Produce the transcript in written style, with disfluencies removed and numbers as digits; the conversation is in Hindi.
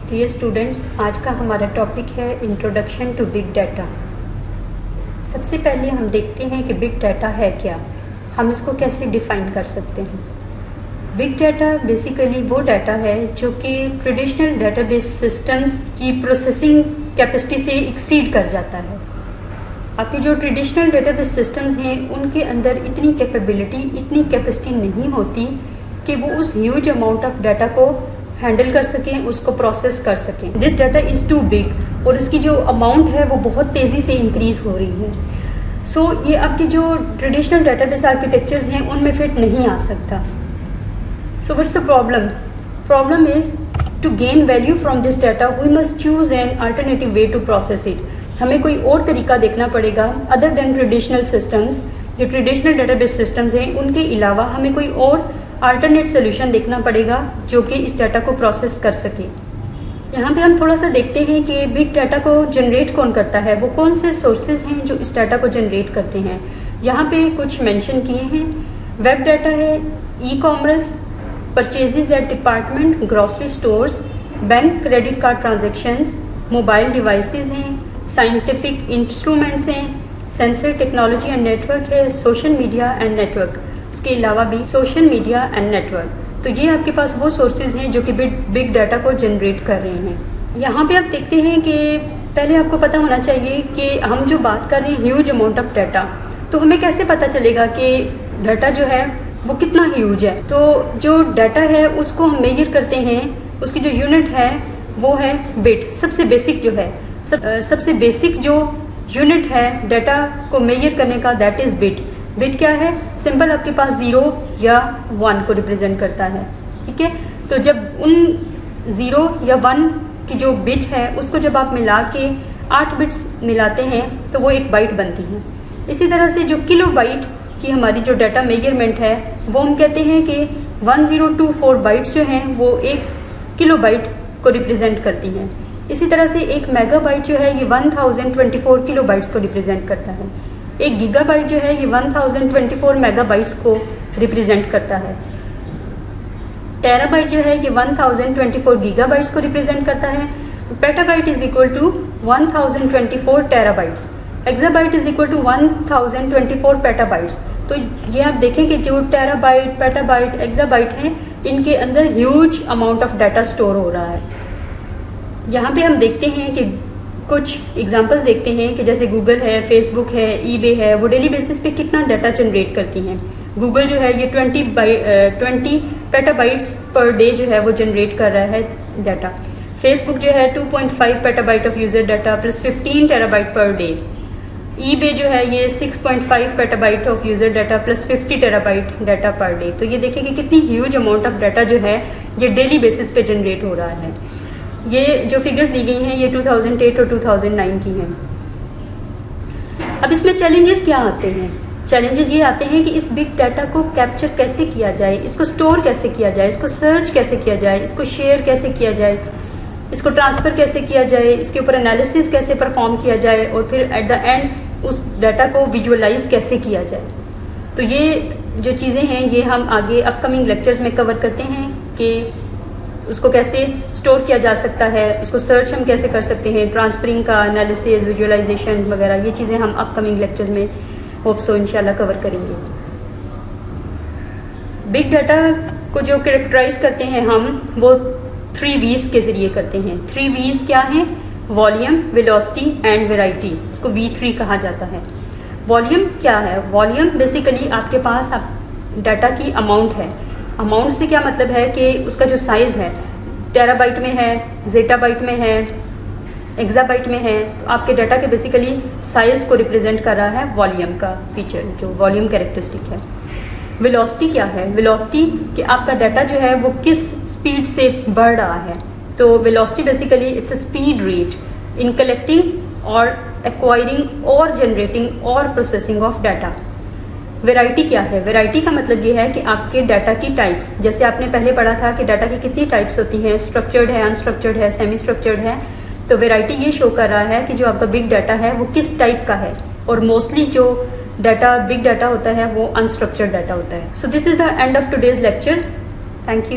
डियर स्टूडेंट्स, आज का हमारा टॉपिक है इंट्रोडक्शन टू बिग डाटा। सबसे पहले हम देखते हैं कि बिग डाटा है क्या, हम इसको कैसे डिफ़ाइन कर सकते हैं। बिग डाटा बेसिकली वो डाटा है जो कि ट्रेडिशनल डेटाबेस सिस्टम्स की प्रोसेसिंग कैपेसिटी से एक्सीड कर जाता है। आपके जो ट्रेडिशनल डेटाबेस सिस्टम्स हैं उनके अंदर इतनी कैपेबिलिटी, इतनी कैपेसिटी नहीं होती कि वो उस ह्यूज अमाउंट ऑफ डाटा को हैंडल कर सकें, उसको प्रोसेस कर सकें। This data is too big और इसकी जो अमाउंट है वो बहुत तेज़ी से इंक्रीज़ हो रही है। सो ये आपके जो ट्रेडिशनल डेटाबेस आर्किटेक्चर्स हैं उनमें फिट नहीं आ सकता। So what's the problem? Problem is to gain value from this data we must choose an alternative way to process it. हमें कोई और तरीका देखना पड़ेगा अदर देन ट्रेडिशनल सिस्टम्स। जो ट्रेडिशनल डेटाबेस सिस्टम्स हैं उनके अलावा हमें कोई और अल्टरनेट सोल्यूशन देखना पड़ेगा जो कि इस डाटा को प्रोसेस कर सके। यहाँ पे हम थोड़ा सा देखते हैं कि बिग डाटा को जनरेट कौन करता है, वो कौन से सोर्सेज हैं जो इस डाटा को जनरेट करते हैं। यहाँ पे कुछ मेंशन किए हैं। वेब डाटा है, e commerce, purchases at department, grocery stores, bank credit card transactions, mobile devices हैं, साइंटिफिक इंस्ट्रूमेंट्स हैं, सेंसर टेक्नोलॉजी एंड नेटवर्क है, सोशल मीडिया एंड नेटवर्क, उसके अलावा भी सोशल मीडिया एंड नेटवर्क। तो ये आपके पास वो सोर्सेज हैं जो कि बिग डाटा को जनरेट कर रहे हैं। यहाँ पे आप देखते हैं कि पहले आपको पता होना चाहिए कि हम जो बात कर रहे हैं ह्यूज अमाउंट ऑफ डाटा, तो हमें कैसे पता चलेगा कि डाटा जो है वो कितना ह्यूज है। तो जो डाटा है उसको हम मेजर करते हैं, उसकी जो यूनिट है वो है बिट। सबसे बेसिक जो है सबसे बेसिक जो यूनिट है डाटा को मेजर करने का, दैट इज़ बिट। बिट क्या है? सिंपल आपके पास 0 या 1 को रिप्रेजेंट करता है। ठीक है, तो जब उन 0 या 1 की जो बिट है उसको जब आप मिला के 8 बिट्स मिलाते हैं तो वो एक बाइट बनती है। इसी तरह से जो किलो बाइट की हमारी जो डाटा मेजरमेंट है वो हम कहते हैं कि 1024 बाइट्स जो हैं वो 1 किलो बाइट को रिप्रेजेंट करती हैं। इसी तरह से एक मेगाबाइट जो है ये 1024 किलो बाइट्स को रिप्रेजेंट करता है। एक गीगाबाइट जो है ये 1024 मेगाबाइट्स को रिप्रेजेंट करता है। टेराबाइट जो है ये 1024 गीगाबाइट्स को रिप्रेजेंट करता है। Petabyte is equal to 1024 terabytes. Exabyte is equal to 1024 petabytes. तो ये आप देखें कि जो टेराबाइट, पेटाबाइट, एक्साबाइट हैं इनके अंदर huge amount of data store हो रहा है। यहाँ पे हम देखते हैं कि कुछ एग्जांपल्स देखते हैं कि जैसे गूगल है, फेसबुक है, ईबे है, वो डेली बेसिस पे कितना डाटा जनरेट करती हैं। गूगल जो है ये 20 पेटाबाइट्स पर डे जो है वो जनरेट कर रहा है डाटा। फेसबुक जो है 2.5 petabyte of user data plus 15 terabyte per day. EBay जो है ये 6.5 petabyte of user data plus 50 terabyte data per day. तो ये देखें कि कितनी ह्यूज अमाउंट ऑफ डाटा जो है ये डेली बेसिस पे जनरेट हो रहा है। ये जो फिगर्स दी गई हैं ये 2008 और 2009 की हैं। अब इसमें चैलेंजेस क्या आते हैं? चैलेंजेस ये आते हैं कि इस बिग डाटा को कैप्चर कैसे किया जाए, इसको स्टोर कैसे किया जाए, इसको सर्च कैसे किया जाए, इसको शेयर कैसे किया जाए, इसको ट्रांसफ़र कैसे किया जाए, इसके ऊपर एनालिसिस कैसे परफॉर्म किया जाए और फिर एट द एंड उस डाटा को विजुअलाइज कैसे किया जाए। तो ये जो चीज़ें हैं ये हम आगे अपकमिंग लेक्चर्स में कवर करते हैं कि उसको कैसे स्टोर किया जा सकता है, इसको सर्च हम कैसे कर सकते हैं, ट्रांसफरिंग का एनालिसिस, विजुअलाइजेशन वगैरह, ये चीज़ें हम अपकमिंग लेक्चर्स में होप सो इंशाल्लाह कवर करेंगे। बिग डाटा को जो कैरेक्टराइज करते हैं हम वो 3 V's के ज़रिए करते हैं। 3 V's क्या हैं? Volume, velocity and variety. इसको V3 कहा जाता है। वॉल्यूम क्या है? वॉल्यूम बेसिकली आपके पास डाटा की अमाउंट है। अमाउंट से क्या मतलब है कि उसका जो साइज़ है टेराबाइट में है, जेटाबाइट में है, एक्साबाइट में है। तो आपके डाटा के बेसिकली साइज़ को रिप्रेजेंट कर रहा है वॉल्यूम का फीचर, जो वॉल्यूम कैरेक्टरिस्टिक है। वेलोसिटी क्या है? वेलोसिटी कि आपका डाटा जो है वो किस स्पीड से बढ़ रहा है। तो velocity basically it's a speed rate in collecting और एक्वायरिंग और जनरेटिंग और प्रोसेसिंग ऑफ डाटा। वैरायटी क्या है? वैरायटी का मतलब ये है कि आपके डाटा की टाइप्स, जैसे आपने पहले पढ़ा था कि डाटा की कितनी टाइप्स होती हैं, स्ट्रक्चर्ड है, अनस्ट्रक्चर्ड है, सेमी स्ट्रक्चर्ड है। तो वैरायटी ये शो कर रहा है कि जो आपका बिग डाटा है वो किस टाइप का है। और मोस्टली जो डाटा बिग डाटा होता है वो अनस्ट्रक्चर्ड डाटा होता है। So this is the end of today's lecture. Thank you.